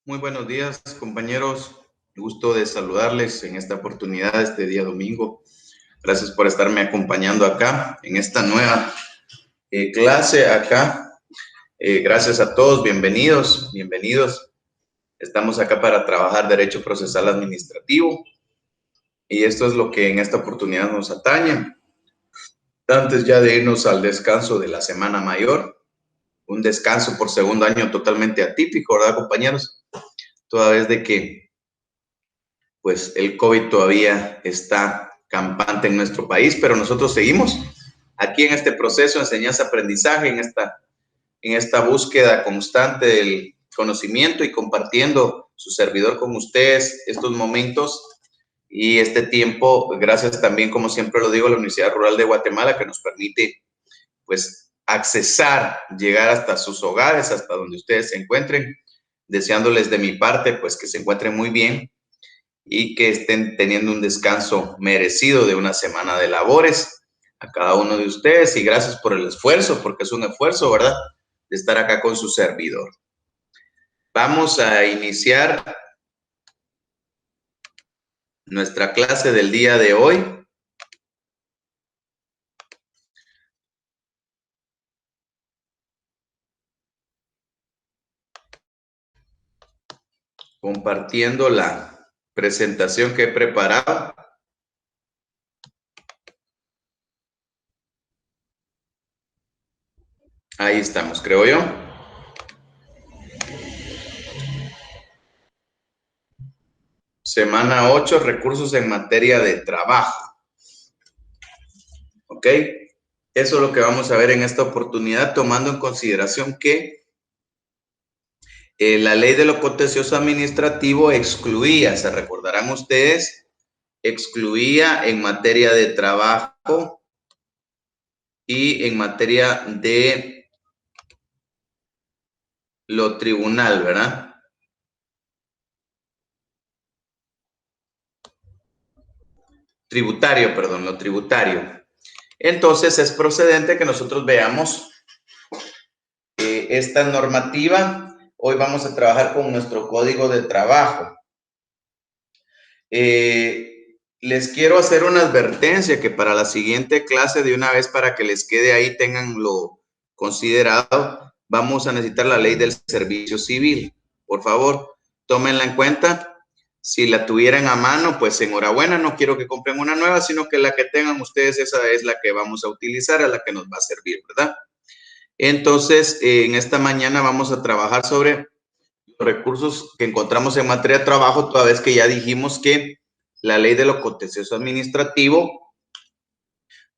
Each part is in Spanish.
Muy buenos días, compañeros. Gusto de saludarles en esta oportunidad, este día domingo. Gracias por estarme acompañando acá en esta nueva clase acá. Gracias a todos, bienvenidos, bienvenidos. Estamos acá para trabajar Derecho Procesal Administrativo y esto es lo que en esta oportunidad nos atañe. Antes ya de irnos al descanso de la Semana Mayor, un descanso por segundo año totalmente atípico, ¿verdad, compañeros? Toda vez de que pues el COVID todavía está campante en nuestro país, pero nosotros seguimos aquí en este proceso de enseñanza-aprendizaje, en esta búsqueda constante del conocimiento y compartiendo su servidor con ustedes estos momentos y este tiempo, gracias también, como siempre lo digo, a la Universidad Rural de Guatemala, que nos permite, pues, accesar, llegar hasta sus hogares, hasta donde ustedes se encuentren, deseándoles de mi parte, pues, que se encuentren muy bien y que estén teniendo un descanso merecido de una semana de labores a cada uno de ustedes y gracias por el esfuerzo, porque es un esfuerzo, ¿verdad?, de estar acá con su servidor. Vamos a iniciar nuestra clase del día de hoy. Compartiendo la presentación que he preparado. Ahí estamos, creo yo. Semana 8, recursos en materia de trabajo. ¿Ok? Eso es lo que vamos a ver en esta oportunidad, tomando en consideración que la ley de lo contencioso administrativo excluía, se recordarán ustedes, excluía en materia de trabajo y en materia de lo tribunal, ¿verdad? Tributario, perdón, lo tributario. Entonces es procedente que nosotros veamos esta normativa. Hoy vamos a trabajar con nuestro código de trabajo. Les quiero hacer una advertencia que para la siguiente clase, de una vez para que les quede ahí, tenganlo considerado, vamos a necesitar la ley del servicio civil. Por favor, tómenla en cuenta. Si la tuvieran a mano, pues enhorabuena, no quiero que compren una nueva, sino que la que tengan ustedes, esa es la que vamos a utilizar, a la que nos va a servir, ¿verdad? Entonces, en esta mañana vamos a trabajar sobre recursos que encontramos en materia de trabajo, toda vez que ya dijimos que la ley de lo contencioso administrativo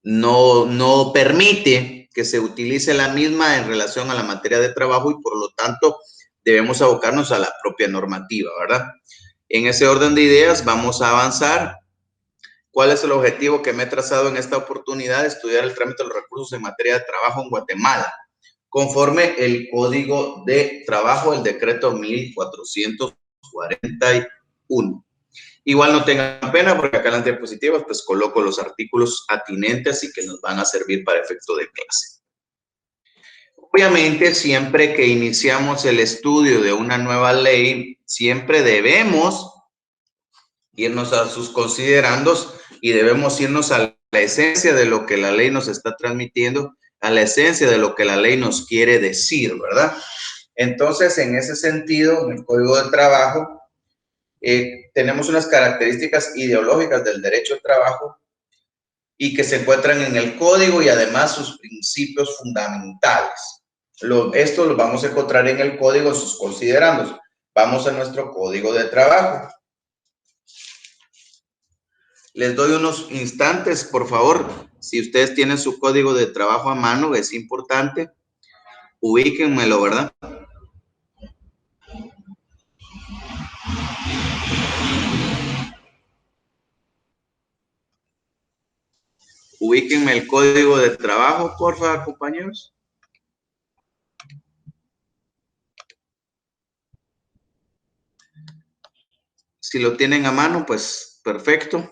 no permite que se utilice la misma en relación a la materia de trabajo y por lo tanto debemos abocarnos a la propia normativa, ¿verdad? En ese orden de ideas vamos a avanzar. ¿Cuál es el objetivo que me he trazado en esta oportunidad? Estudiar el trámite de los recursos en materia de trabajo en Guatemala, conforme el Código de Trabajo, el decreto 1441. Igual no tengan pena porque acá en las diapositivas pues coloco los artículos atinentes y que nos van a servir para efecto de clase. Obviamente, siempre que iniciamos el estudio de una nueva ley, siempre debemos irnos a sus considerandos y debemos irnos a la esencia de lo que la ley nos está transmitiendo, a la esencia de lo que la ley nos quiere decir, ¿verdad? Entonces, en ese sentido, en el Código de Trabajo, tenemos unas características ideológicas del derecho al trabajo y que se encuentran en el Código y además sus principios fundamentales. Esto lo vamos a encontrar en el Código, en sus considerandos. Vamos a nuestro Código de Trabajo. Les doy unos instantes, por favor. Si ustedes tienen su código de trabajo a mano, es importante. Ubíquenmelo, ¿verdad? Ubíquenme el código de trabajo, por favor, compañeros. Si lo tienen a mano, pues perfecto.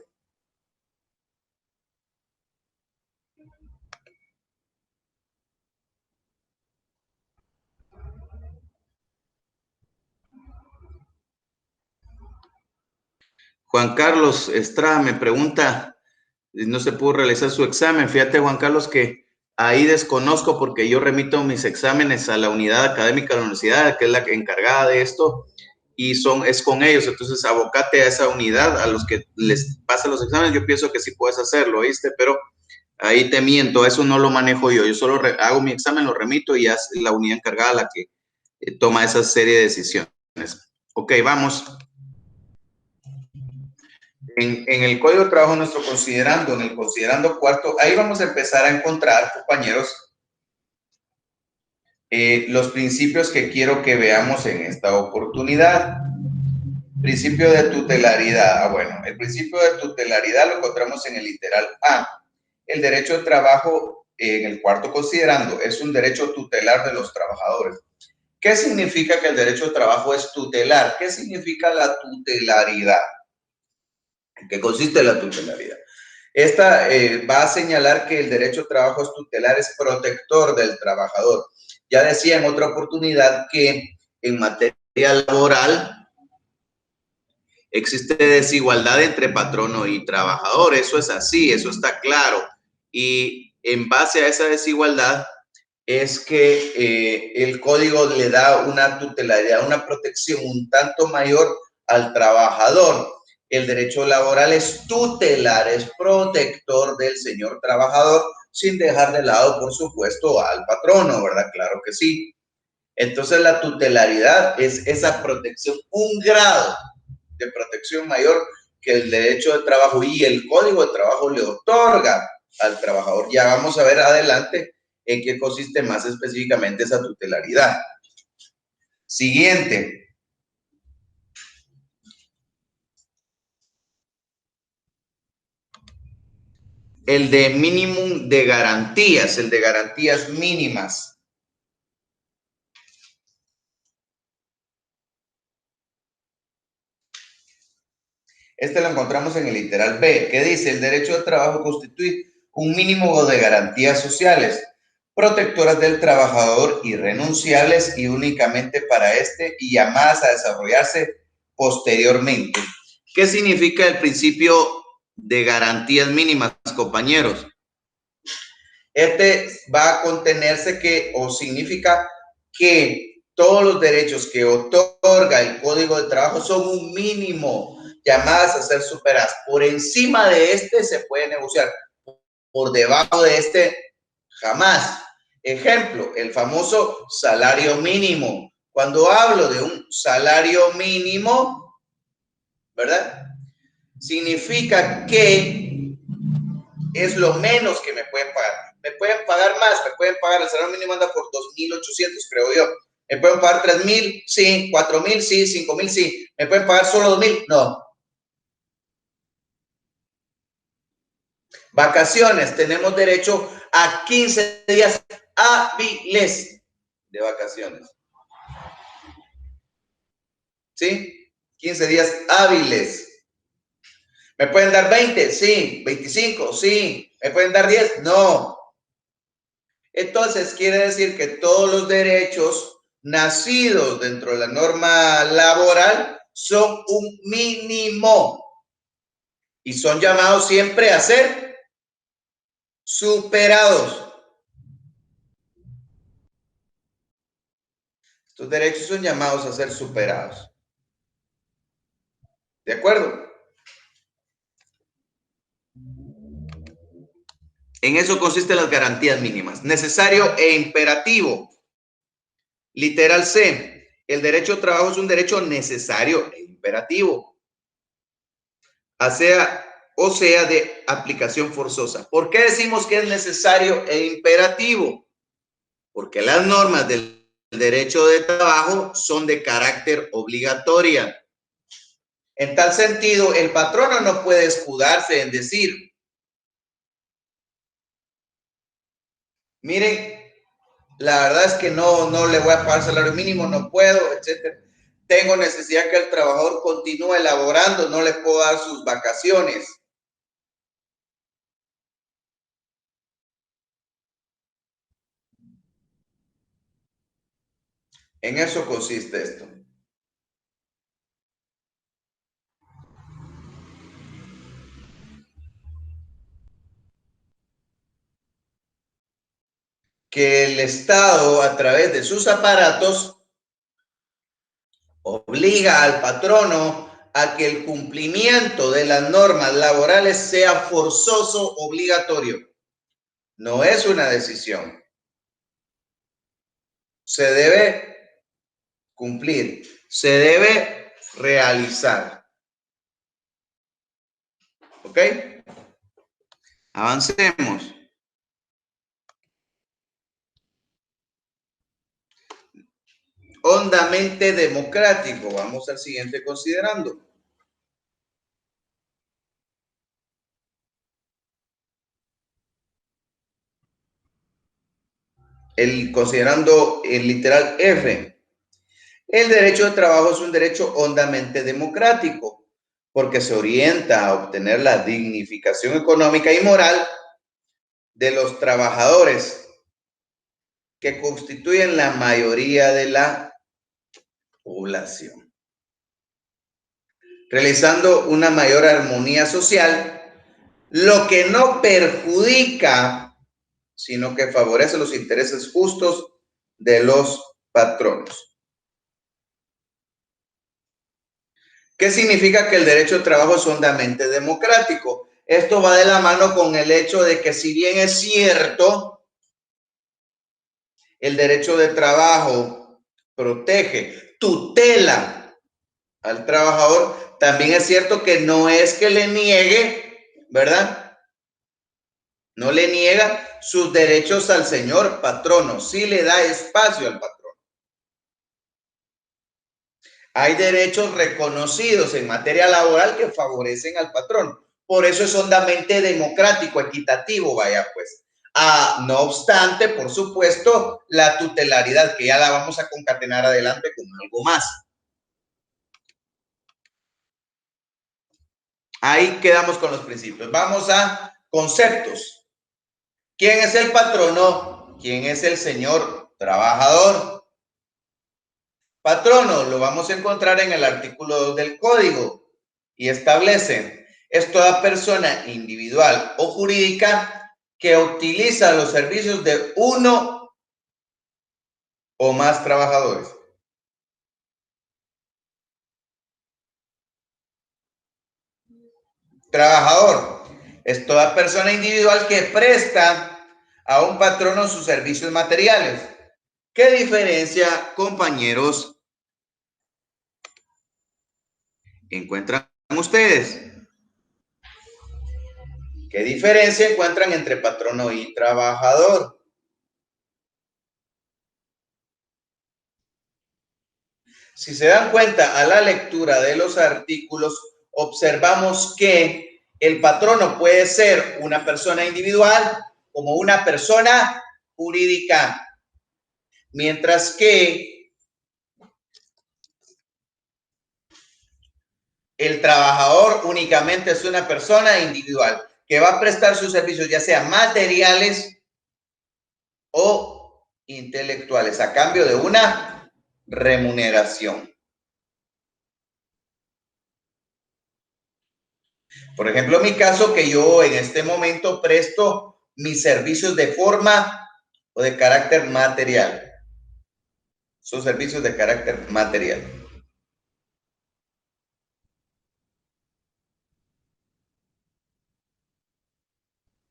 Juan Carlos Estrada me pregunta, no se pudo realizar su examen. Fíjate, Juan Carlos, que ahí desconozco porque yo remito mis exámenes a la unidad académica de la universidad, que es la encargada de esto, y es con ellos. Entonces, abocate a esa unidad, a los que les pasan los exámenes. Yo pienso que sí puedes hacerlo, ¿viste? Pero ahí te miento, eso no lo manejo yo. Yo solo hago mi examen, lo remito y es la unidad encargada la que toma esa serie de decisiones. Ok, vamos. En el Código de Trabajo nuestro considerando, en el considerando cuarto, ahí vamos a empezar a encontrar, compañeros, los principios que quiero que veamos en esta oportunidad. Principio de tutelaridad. Bueno, el principio de tutelaridad lo encontramos en el literal A. El derecho de trabajo, en el cuarto considerando, es un derecho tutelar de los trabajadores. ¿Qué significa que el derecho de trabajo es tutelar? ¿Qué significa la tutelaridad? ¿En qué consiste la tutelaridad? Esta va a señalar que el derecho de trabajo es tutelar, es protector del trabajador. Ya decía en otra oportunidad que en materia laboral existe desigualdad entre patrono y trabajador. Eso es así, eso está claro. Y en base a esa desigualdad es que el código le da una tutelaridad, una protección un tanto mayor al trabajador. El derecho laboral es tutelar, es protector del señor trabajador, sin dejar de lado, por supuesto, al patrono, ¿verdad? Claro que sí. Entonces, la tutelaridad es esa protección, un grado de protección mayor que el derecho de trabajo y el código de trabajo le otorga al trabajador. Ya vamos a ver adelante en qué consiste más específicamente esa tutelaridad. Siguiente. El de mínimo de garantías, el de garantías mínimas. Este lo encontramos en el literal B, que dice: el derecho de trabajo constituye un mínimo de garantías sociales, protectoras del trabajador, irrenunciables y únicamente para este y llamadas a desarrollarse posteriormente. ¿Qué significa el principio de garantías mínimas, compañeros? Este va a contenerse que, o significa que todos los derechos que otorga el Código de Trabajo son un mínimo, llamadas a ser superadas. Por encima de este se puede negociar, por debajo de este jamás. Ejemplo, el famoso salario mínimo. Cuando hablo de un salario mínimo, ¿verdad? Significa que es lo menos que me pueden pagar. Me pueden pagar más, me pueden pagar, el salario mínimo anda por 2,800, creo yo. ¿Me pueden pagar 3,000? Sí. 4,000, sí. 5,000, sí. ¿Me pueden pagar solo 2,000? No. Vacaciones, tenemos derecho a 15 días hábiles de vacaciones. ¿Sí? 15 días hábiles. ¿Me pueden dar 20? Sí. 25, sí. ¿Me pueden dar 10? No. Entonces, quiere decir que todos los derechos nacidos dentro de la norma laboral son un mínimo y son llamados siempre a ser superados. Estos derechos son llamados a ser superados. ¿De acuerdo? En eso consisten las garantías mínimas. Necesario e imperativo. Literal C. El derecho al trabajo es un derecho necesario e imperativo. O sea, de aplicación forzosa. ¿Por qué decimos que es necesario e imperativo? Porque las normas del derecho de trabajo son de carácter obligatoria. En tal sentido, el patrono no puede escudarse en decir: miren, la verdad es que no le voy a pagar salario mínimo, no puedo, etcétera. Tengo necesidad que el trabajador continúe elaborando, no le puedo dar sus vacaciones. En eso consiste esto. que el Estado, a través de sus aparatos, obliga al patrono a que el cumplimiento de las normas laborales sea forzoso, obligatorio. No es una decisión. Se debe cumplir, se debe realizar. ¿Ok? Avancemos. Hondamente democrático. Vamos al siguiente considerando. Considerando el literal F. El derecho de trabajo es un derecho hondamente democrático porque se orienta a obtener la dignificación económica y moral de los trabajadores que constituyen la mayoría de la población, realizando una mayor armonía social, lo que no perjudica, sino que favorece los intereses justos de los patronos. ¿Qué significa que el derecho de trabajo es hondamente democrático? Esto va de la mano con el hecho de que, si bien es cierto, el derecho de trabajo protege, tutela al trabajador, también es cierto que no es que le niegue, ¿verdad? No le niega sus derechos al señor patrono, sí le da espacio al patrono. Hay derechos reconocidos en materia laboral que favorecen al patrón. Por eso es hondamente democrático, equitativo, vaya pues. No obstante, por supuesto, la tutelaridad, que ya la vamos a concatenar adelante con algo más. Ahí quedamos con los principios. Vamos a conceptos. ¿Quién es el patrono? ¿Quién es el señor trabajador? Patrono lo vamos a encontrar en el artículo 2 del código y establece: es toda persona individual o jurídica que utiliza los servicios de uno o más trabajadores. Trabajador es toda persona individual que presta a un patrono sus servicios materiales. ¿Qué diferencia, compañeros, encuentran ustedes? ¿Qué diferencia encuentran entre patrono y trabajador? Si se dan cuenta a la lectura de los artículos, observamos que el patrono puede ser una persona individual como una persona jurídica, mientras que el trabajador únicamente es una persona individual que va a prestar sus servicios, ya sean materiales o intelectuales, a cambio de una remuneración. Por ejemplo, en mi caso, que yo en este momento presto mis servicios de forma o de carácter material. Son servicios de carácter material.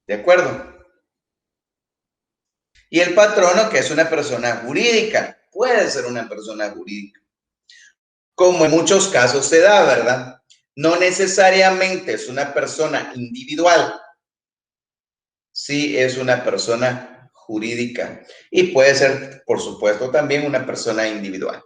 ¿De acuerdo? Y el patrono, que es una persona jurídica, puede ser una persona jurídica. Como en muchos casos se da, ¿verdad? No necesariamente es una persona individual, sí es una persona jurídica. Y puede ser, por supuesto, también una persona individual.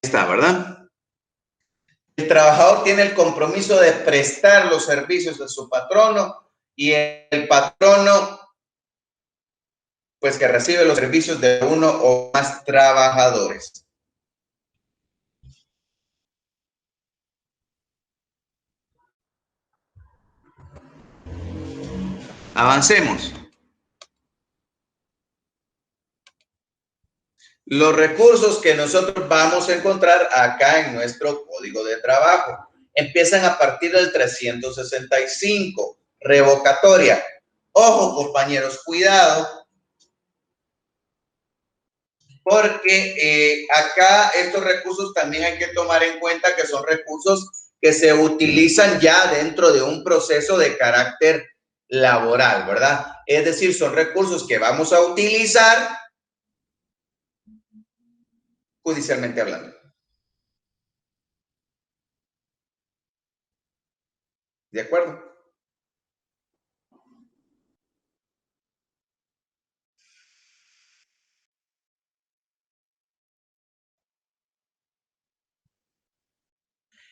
Está, ¿verdad? El trabajador tiene el compromiso de prestar los servicios de su patrono y el patrono, pues, que recibe los servicios de uno o más trabajadores. Avancemos. Los recursos que nosotros vamos a encontrar acá en nuestro código de trabajo empiezan a partir del 365, revocatoria. Ojo, compañeros, cuidado, porque acá estos recursos también hay que tomar en cuenta que son recursos que se utilizan ya dentro de un proceso de carácter laboral, ¿verdad? Es decir, son recursos que vamos a utilizar judicialmente hablando. ¿De acuerdo?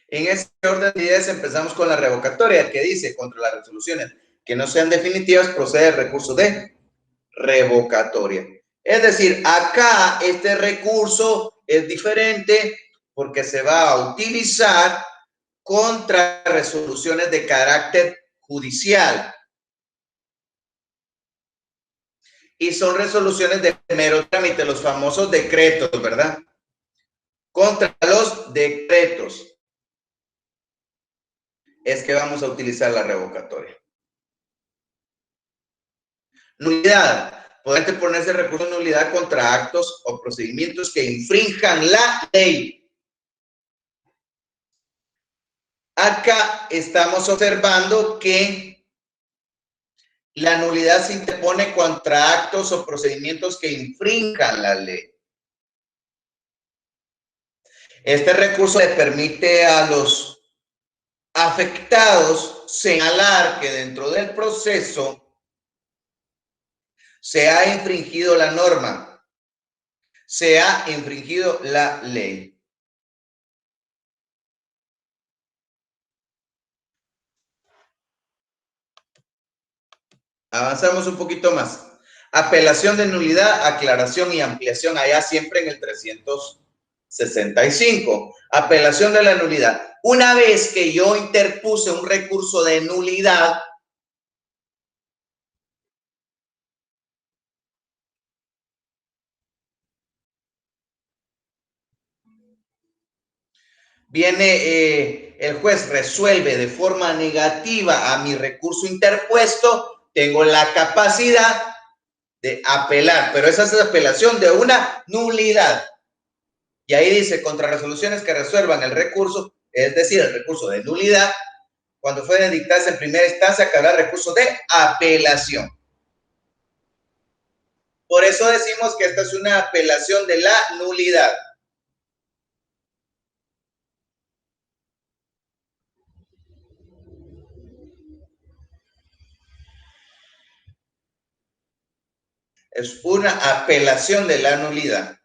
En ese orden de ideas empezamos con la revocatoria, que dice, contra las resoluciones que no sean definitivas, procede el recurso de revocatoria. Es decir, acá este recurso es diferente porque se va a utilizar contra resoluciones de carácter judicial. Y son resoluciones de mero trámite, los famosos decretos, ¿verdad? Contra los decretos es que vamos a utilizar la revocatoria. Nulidad. Puede ponerse recurso de nulidad contra actos o procedimientos que infrinjan la ley. Acá estamos observando que la nulidad se interpone contra actos o procedimientos que infrinjan la ley. Este recurso le permite a los afectados señalar que dentro del proceso se ha infringido la norma, se ha infringido la ley. Avanzamos un poquito más. Apelación de nulidad, aclaración y ampliación, allá siempre en el 365. Apelación de la nulidad. Una vez que yo interpuse un recurso de nulidad, viene el juez resuelve de forma negativa a mi recurso interpuesto, tengo la capacidad de apelar, pero esa es la apelación de una nulidad. Y ahí dice, contra resoluciones que resuelvan el recurso, es decir, el recurso de nulidad, cuando fue dictadas en primera instancia, que habrá recurso de apelación. Por eso decimos que esta es una apelación de la nulidad. Es una apelación de la nulidad.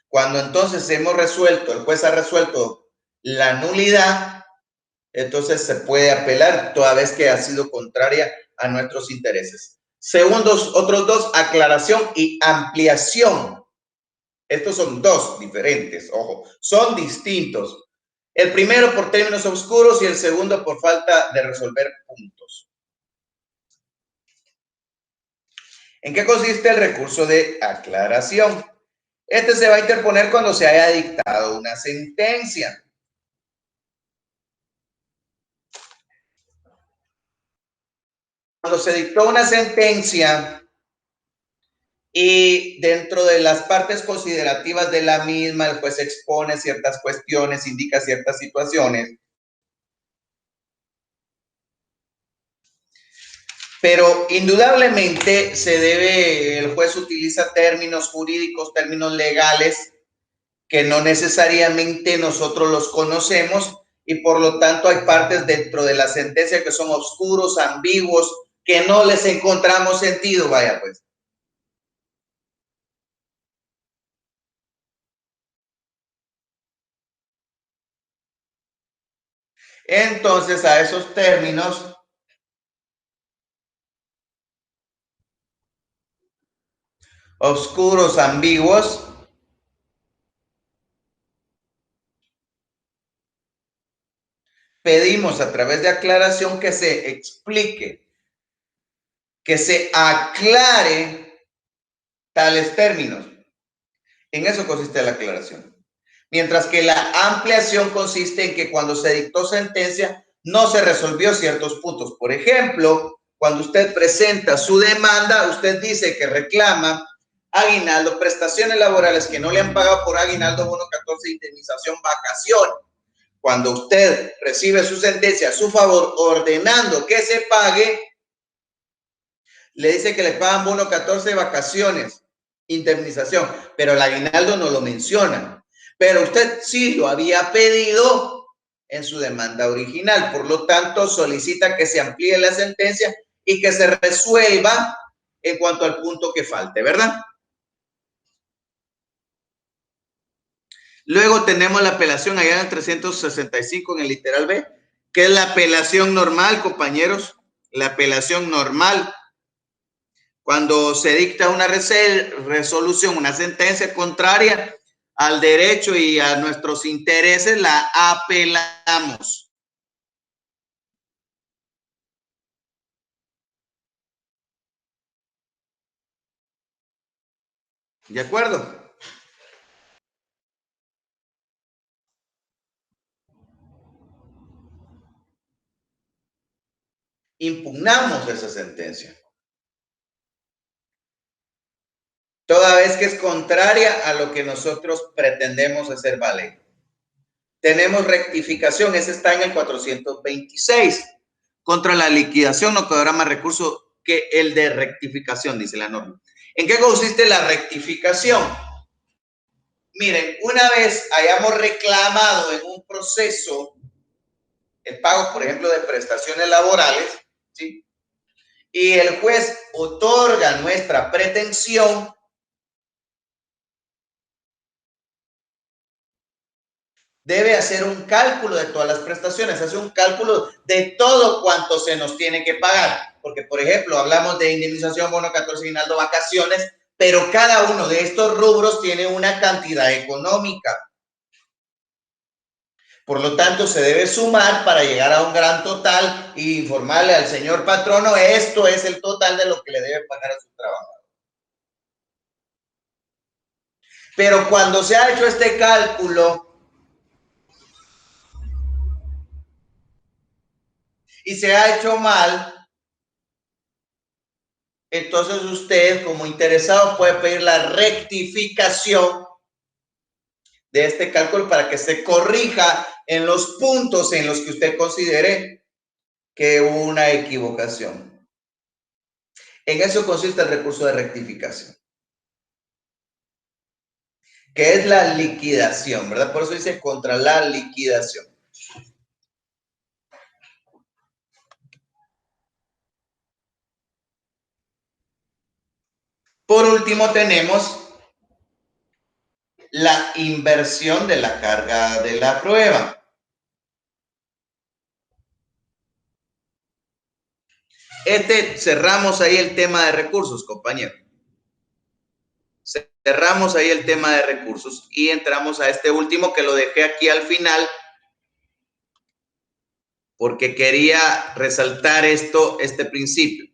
Cuando entonces hemos resuelto, el juez ha resuelto la nulidad, entonces se puede apelar toda vez que ha sido contraria a nuestros intereses. Segundos, otros dos, aclaración y ampliación. Estos son dos diferentes, ojo, son distintos. El primero por términos oscuros y el segundo por falta de resolver puntos. ¿En qué consiste el recurso de aclaración? Este se va a interponer cuando se haya dictado una sentencia. Cuando se dictó una sentencia y dentro de las partes considerativas de la misma, el juez expone ciertas cuestiones, indica ciertas situaciones, pero indudablemente el juez utiliza términos jurídicos, términos legales, que no necesariamente nosotros los conocemos y por lo tanto hay partes dentro de la sentencia que son oscuros, ambiguos, que no les encontramos sentido, vaya pues. Entonces a esos términos oscuros, ambiguos, pedimos a través de aclaración que se explique que se aclare tales términos. En eso consiste la aclaración. Mientras que la ampliación consiste en que cuando se dictó sentencia no se resolvió ciertos puntos. Por ejemplo, cuando usted presenta su demanda, usted dice que reclama aguinaldo, prestaciones laborales que no le han pagado por aguinaldo, bono 14, indemnización, vacación. Cuando usted recibe su sentencia a su favor ordenando que se pague, le dice que le pagan bono 14, vacaciones, indemnización, pero el aguinaldo no lo menciona. Pero usted sí lo había pedido en su demanda original, por lo tanto solicita que se amplíe la sentencia y que se resuelva en cuanto al punto que falte, ¿verdad? Luego tenemos la apelación allá en el 365 en el literal B, que es la apelación normal, compañeros, la apelación normal. Cuando se dicta una resolución, una sentencia contraria al derecho y a nuestros intereses, la apelamos. ¿De acuerdo? Impugnamos esa sentencia, toda vez que es contraria a lo que nosotros pretendemos hacer valer. Tenemos rectificación, ese está en el 426. Contra la liquidación no quedará más recurso que el de rectificación, dice la norma. ¿En qué consiste la rectificación? Miren, una vez hayamos reclamado en un proceso el pago, por ejemplo, de prestaciones laborales, ¿sí? Y el juez otorga nuestra pretensión, debe hacer un cálculo de todas las prestaciones, hace un cálculo de todo cuanto se nos tiene que pagar. Porque, por ejemplo, hablamos de indemnización, bono 14, aguinaldo, vacaciones, pero cada uno de estos rubros tiene una cantidad económica. Por lo tanto, se debe sumar para llegar a un gran total e informarle al señor patrono, esto es el total de lo que le debe pagar a su trabajador. Pero cuando se ha hecho este cálculo y se ha hecho mal, entonces usted como interesado puede pedir la rectificación de este cálculo para que se corrija en los puntos en los que usted considere que hubo una equivocación. En eso consiste el recurso de rectificación, que es la liquidación, ¿verdad? Por eso dice contra la liquidación. Por último, tenemos la inversión de la carga de la prueba. Cerramos ahí el tema de recursos, compañero. Cerramos ahí el tema de recursos y entramos a este último que lo dejé aquí al final porque quería resaltar este principio.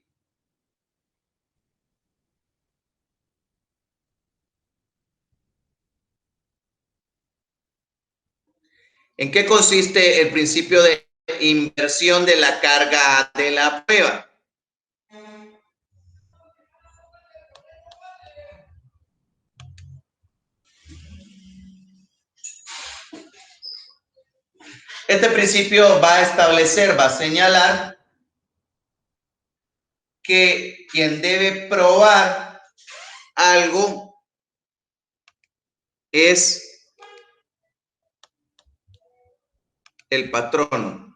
¿En qué consiste el principio de inversión de la carga de la prueba? Este principio va a establecer, va a señalar que quien debe probar algo es el patrono.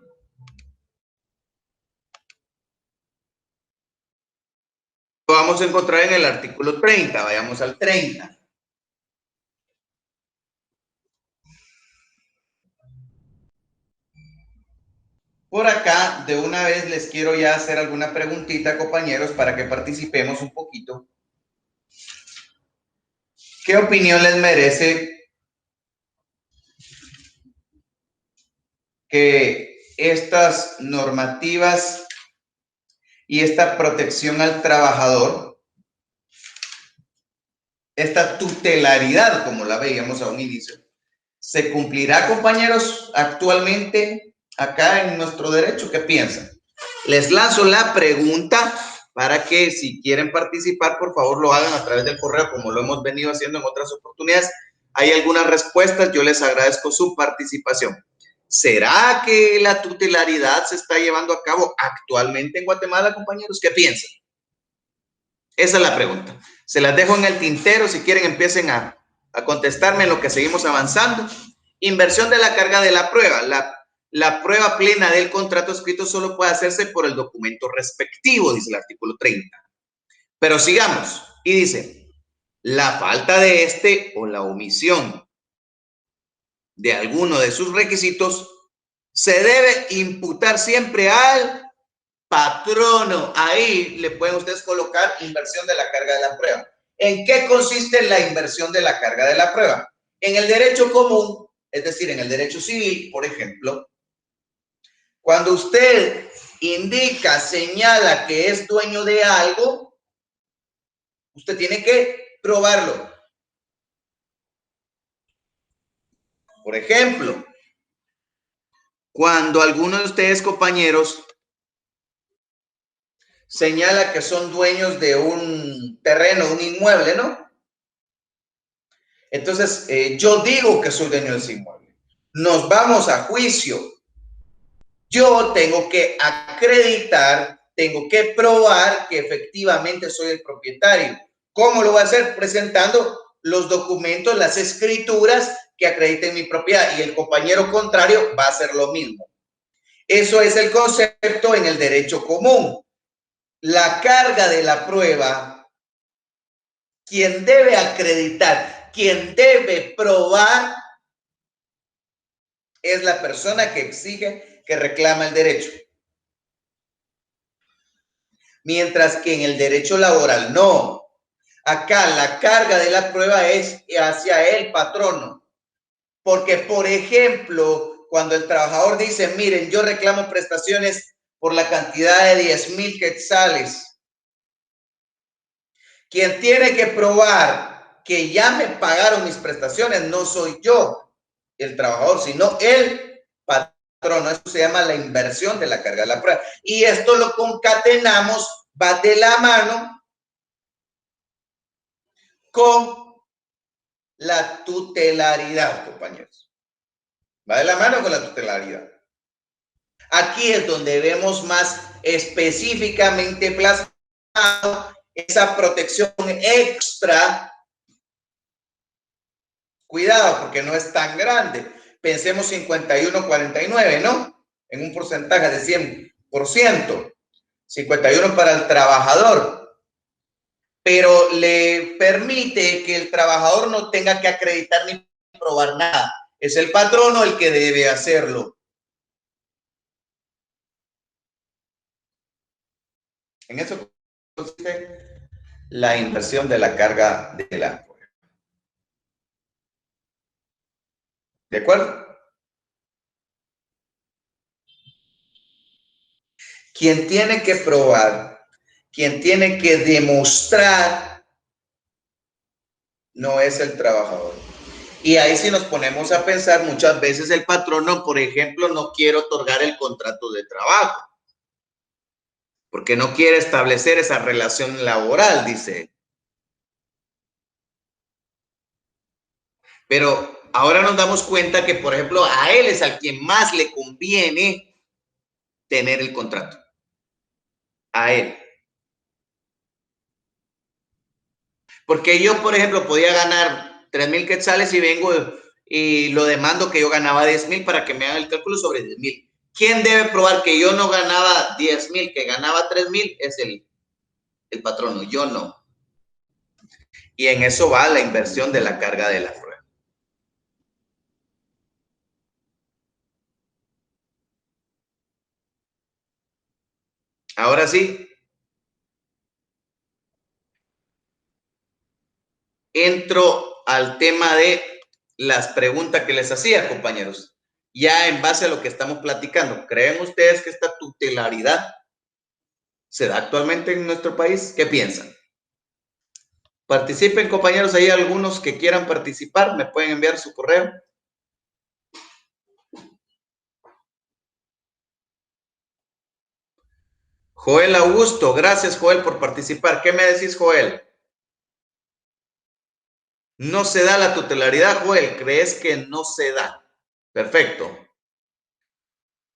Lo vamos a encontrar en el artículo 30. Vayamos al 30. Por acá, de una vez les quiero ya hacer alguna preguntita, compañeros, para que participemos un poquito. ¿Qué opinión les merece que estas normativas y esta protección al trabajador, esta tutelaridad, como la veíamos a un inicio, ¿se cumplirá, compañeros, actualmente acá en nuestro derecho? ¿Qué piensan? Les lanzo la pregunta para que si quieren participar, por favor lo hagan a través del correo, como lo hemos venido haciendo en otras oportunidades. Hay algunas respuestas, yo les agradezco su participación. ¿Será que la tutelaridad se está llevando a cabo actualmente en Guatemala, compañeros? ¿Qué piensan? Esa es la pregunta. Se las dejo en el tintero, si quieren empiecen a contestarme en lo que seguimos avanzando. Inversión de la carga de la prueba. La prueba plena del contrato escrito solo puede hacerse por el documento respectivo, dice el artículo 30. Pero sigamos. Y dice, la falta de este o la omisión de alguno de sus requisitos se debe imputar siempre al patrono. Ahí le pueden ustedes colocar inversión de la carga de la prueba. ¿En qué consiste la inversión de la carga de la prueba? En el derecho común, es decir, en el derecho civil, por ejemplo, cuando usted indica, señala que es dueño de algo, usted tiene que probarlo. Por ejemplo, cuando alguno de ustedes, compañeros, señala que son dueños de un terreno, de un inmueble, ¿no? Entonces, yo digo que soy dueño de ese inmueble. Nos vamos a juicio. Yo tengo que acreditar, tengo que probar que efectivamente soy el propietario. ¿Cómo lo voy a hacer? Presentando los documentos, las escrituras que acrediten mi propiedad, y el compañero contrario va a hacer lo mismo. Eso es el concepto en el derecho común. La carga de la prueba, quien debe acreditar, quien debe probar, es la persona que exige, que reclama el derecho. Mientras que en el derecho laboral no. Acá la carga de la prueba es hacia el patrono. Porque, por ejemplo, cuando el trabajador dice, miren, yo reclamo prestaciones por la cantidad de 10,000 quetzales. Quien tiene que probar que ya me pagaron mis prestaciones no soy yo, el trabajador, sino el patrono. Eso se llama la inversión de la carga de la prueba. Y esto lo concatenamos, va de la mano con la tutelaridad, compañeros. Va de la mano con la tutelaridad. Aquí es donde vemos más específicamente plasmado esa protección extra. Cuidado, porque no es tan grande. Pensemos 51-49, ¿no? En un porcentaje de 100%. 51 para el trabajador. Pero le permite que el trabajador no tenga que acreditar ni probar nada. Es el patrono el que debe hacerlo. En eso consiste la inversión de la carga de la prueba. ¿De acuerdo? Quien tiene que probar, quien tiene que demostrar, no es el trabajador. Y ahí si nos ponemos a pensar, muchas veces el patrono, por ejemplo, no quiere otorgar el contrato de trabajo, porque no quiere establecer esa relación laboral, dice. Pero ahora nos damos cuenta que, por ejemplo, a él es al quien más le conviene tener el contrato. A él. Porque yo, por ejemplo, podía ganar 3,000 quetzales y vengo y lo demando que yo ganaba 10,000 para que me hagan el cálculo sobre 10,000. ¿Quién debe probar que yo no ganaba 10,000, que ganaba 3,000? Es el patrono, yo no. Y en eso va la inversión de la carga de la prueba. Ahora sí, entro al tema de las preguntas que les hacía, compañeros. Ya en base a lo que estamos platicando, ¿creen ustedes que esta tutelaridad ¿Se da actualmente en nuestro país? ¿Qué piensan? Participen, compañeros, ahí algunos que quieran participar, me pueden enviar su correo. Joel Augusto, gracias Joel por participar. ¿Qué me decís, Joel? No se da la tutelaridad, Joel. ¿Crees que no se da? Perfecto.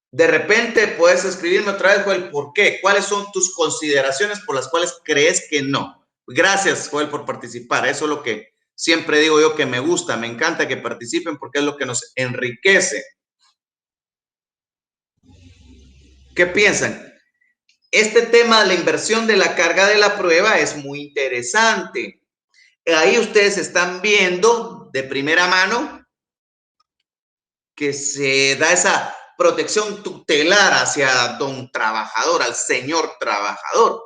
De repente puedes escribirme otra vez, Joel, ¿por qué? ¿Cuáles son tus consideraciones por las cuales crees que no? Gracias, Joel, por participar. Eso es lo que siempre digo yo que me gusta, me encanta que participen porque es lo que nos enriquece. ¿Qué piensan? Este tema de la inversión de la carga de la prueba es muy interesante. Ahí ustedes están viendo de primera mano que se da esa protección tutelar hacia don trabajador, al señor trabajador.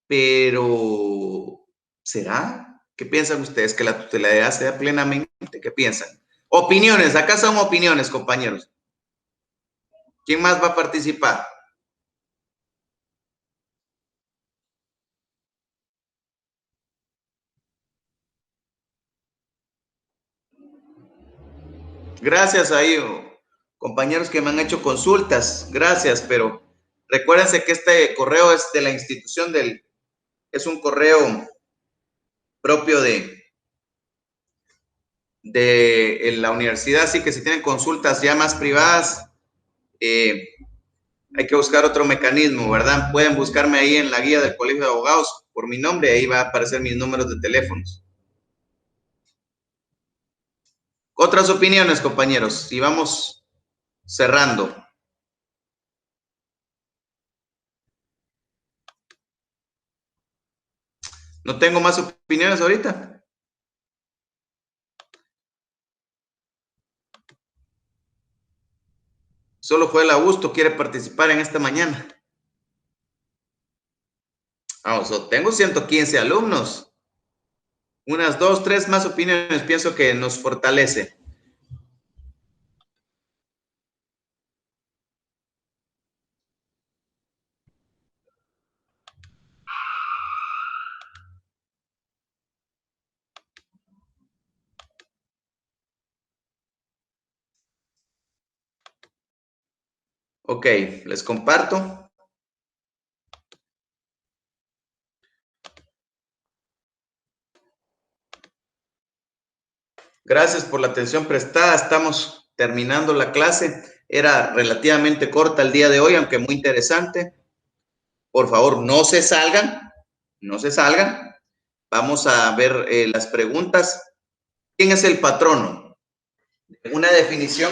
Pero, ¿será? ¿Qué piensan ustedes? ¿Que la tutelaridad se da plenamente? ¿Qué piensan? Opiniones, acá son opiniones, compañeros. ¿Quién más va a participar? Gracias ahí, compañeros que me han hecho consultas. Gracias, pero recuérdense que este correo es de la institución es un correo propio de la universidad, así que si tienen consultas ya más privadas, hay que buscar otro mecanismo, ¿verdad? Pueden buscarme ahí en la guía del Colegio de Abogados por mi nombre, ahí va a aparecer mis números de teléfonos. Otras opiniones, compañeros, y vamos cerrando. No tengo más opiniones ahorita. Solo Joel Augusto quiere participar en esta mañana. Vamos, tengo 115 alumnos. Unas 2, 3 más opiniones pienso que nos fortalece. Ok, les comparto. Gracias por la atención prestada. Estamos terminando la clase. Era relativamente corta el día de hoy, aunque muy interesante. Por favor, no se salgan. No se salgan. Vamos a ver las preguntas. ¿Quién es el patrono? Una definición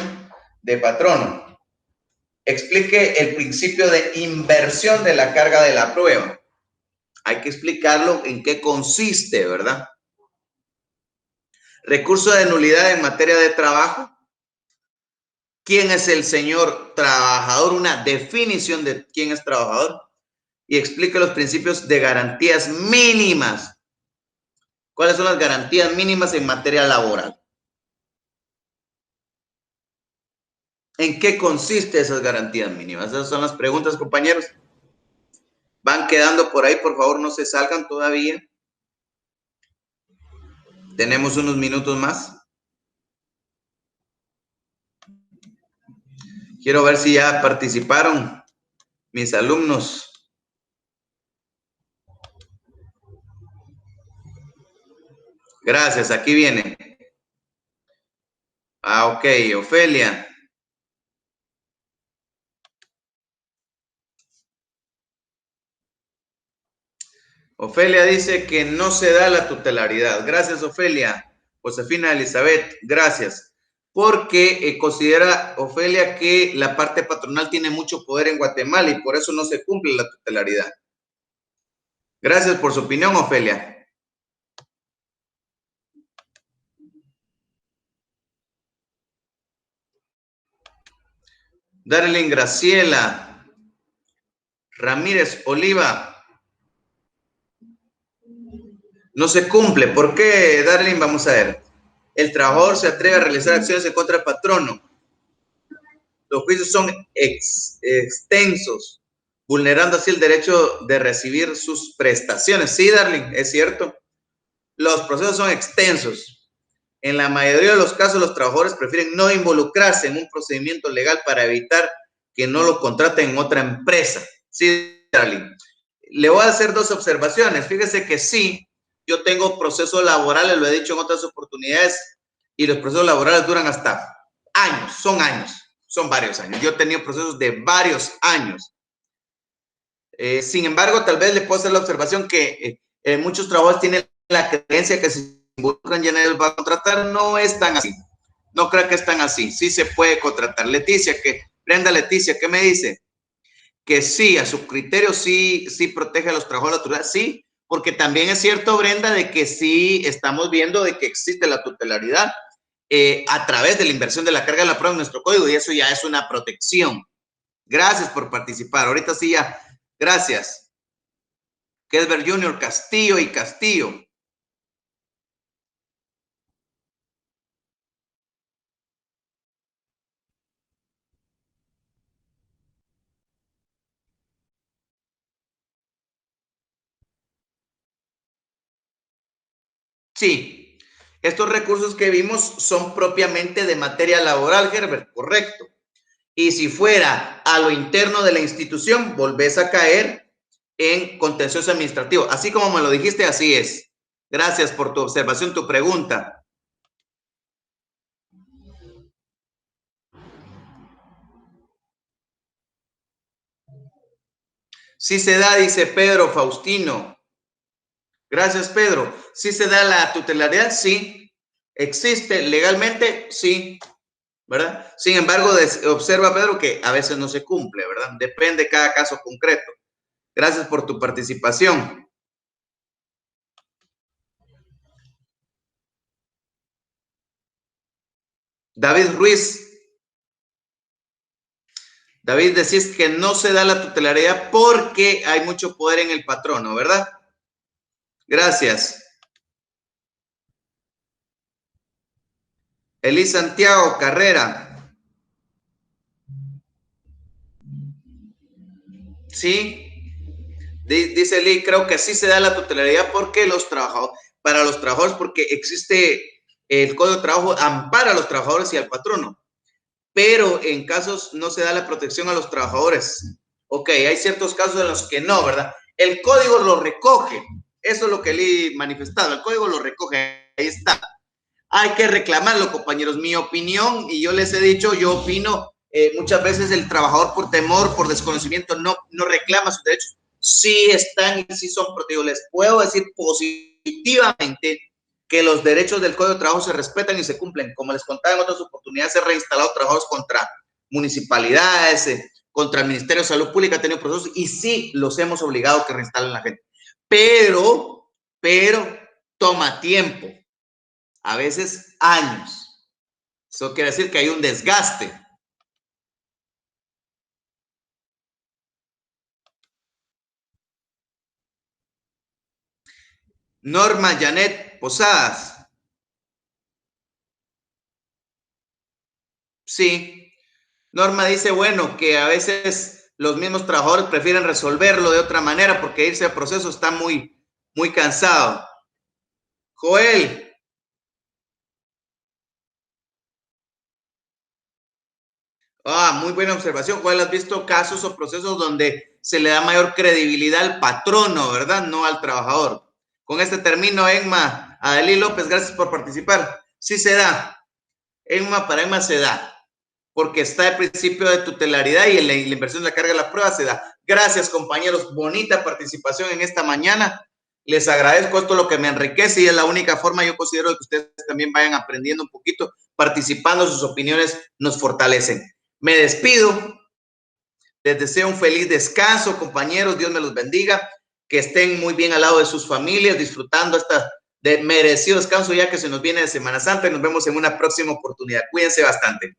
de patrono. Explique el principio de inversión de la carga de la prueba. Hay que explicarlo en qué consiste, ¿verdad? Recurso de nulidad en materia de trabajo. ¿Quién es el señor trabajador? Una definición de quién es trabajador. Y explique los principios de garantías mínimas. ¿Cuáles son las garantías mínimas en materia laboral? ¿En qué consiste esas garantías mínimas? Esas son las preguntas, compañeros. Van quedando por ahí, por favor, no se salgan todavía. Tenemos unos minutos más. Quiero ver si ya participaron mis alumnos. Gracias, aquí viene. Ah, ok, Ofelia. Ofelia dice que no se da la tutelaridad. Gracias, Ofelia. Josefina Elizabeth, gracias. Porque considera Ofelia que la parte patronal tiene mucho poder en Guatemala y por eso no se cumple la tutelaridad. Gracias por su opinión, Ofelia. Darlene Graciela Ramírez Oliva. No se cumple. ¿Por qué, Darlene? Vamos a ver. El trabajador se atreve a realizar acciones en contra del patrono. Los juicios son extensos, vulnerando así el derecho de recibir sus prestaciones. Sí, Darling, es cierto. Los procesos son extensos. En la mayoría de los casos, los trabajadores prefieren no involucrarse en un procedimiento legal para evitar que no lo contraten en otra empresa. Sí, Darling. Le voy a hacer dos observaciones. Fíjese que sí, yo tengo procesos laborales, lo he dicho en otras oportunidades, y los procesos laborales duran hasta años, son varios años. Yo he tenido procesos de varios años. Sin embargo, tal vez le puedo hacer la observación que muchos trabajadores tienen la creencia que si se involucran ya nadie los va a contratar. No es tan así. No creo que es tan así. Sí se puede contratar. Brenda Leticia, ¿qué me dice? Que sí, a su criterio sí protege a los trabajadores de la tutela, sí, porque también es cierto, Brenda, de que sí estamos viendo de que existe la tutelaridad a través de la inversión de la carga de la prueba en nuestro código, y eso ya es una protección. Gracias por participar. Ahorita sí ya, gracias. Kesber Junior, Castillo y Castillo. Sí, estos recursos que vimos son propiamente de materia laboral, Herbert, correcto. Y si fuera a lo interno de la institución, volvés a caer en contencioso administrativo. Así como me lo dijiste, así es. Gracias por tu observación, tu pregunta. Sí se da, dice Pedro Faustino. Gracias, Pedro. ¿Sí se da la tutelaridad? Sí. ¿Existe legalmente? Sí. ¿Verdad? Sin embargo, observa, Pedro, que a veces no se cumple, ¿verdad? Depende de cada caso concreto. Gracias por tu participación. David Ruiz. David, decís que no se da la tutelaridad porque hay mucho poder en el patrono, ¿verdad? Gracias. Elis Santiago Carrera. Sí. Dice Eli, creo que sí se da la tutelaridad porque para los trabajadores, porque existe el Código de Trabajo, ampara a los trabajadores y al patrono. Pero en casos no se da la protección a los trabajadores. Ok, hay ciertos casos en los que no, ¿verdad? El código lo recoge. Eso es lo que le he manifestado. El código lo recoge. Ahí está. Hay que reclamarlo, compañeros. Mi opinión, y yo les he dicho, yo opino, muchas veces el trabajador por temor, por desconocimiento, no reclama sus derechos. Sí están y sí son protegidos. Les puedo decir positivamente que los derechos del Código de Trabajo se respetan y se cumplen. Como les contaba en otras oportunidades, se han reinstalado trabajadores contra municipalidades, contra el Ministerio de Salud Pública, ha tenido procesos y sí los hemos obligado a que reinstalen la gente. Pero toma tiempo, a veces años. Eso quiere decir que hay un desgaste. Norma Janet Posadas. Sí. Norma dice, bueno, que a veces los mismos trabajadores prefieren resolverlo de otra manera porque irse a proceso está muy cansado. Joel. Muy buena observación. Joel, ¿has visto casos o procesos donde se le da mayor credibilidad al patrono, verdad? No al trabajador. Con este termino, Emma. Adelí López, gracias por participar. Sí se da. Para Emma se da. Porque está el principio de tutelaridad y en la inversión de la carga de la prueba se da. Gracias, compañeros. Bonita participación en esta mañana. Les agradezco, esto lo que me enriquece y es la única forma, yo considero, que ustedes también vayan aprendiendo un poquito, participando, sus opiniones nos fortalecen. Me despido. Les deseo un feliz descanso, compañeros. Dios me los bendiga. Que estén muy bien al lado de sus familias, disfrutando de merecido descanso ya que se nos viene de Semana Santa y nos vemos en una próxima oportunidad. Cuídense bastante.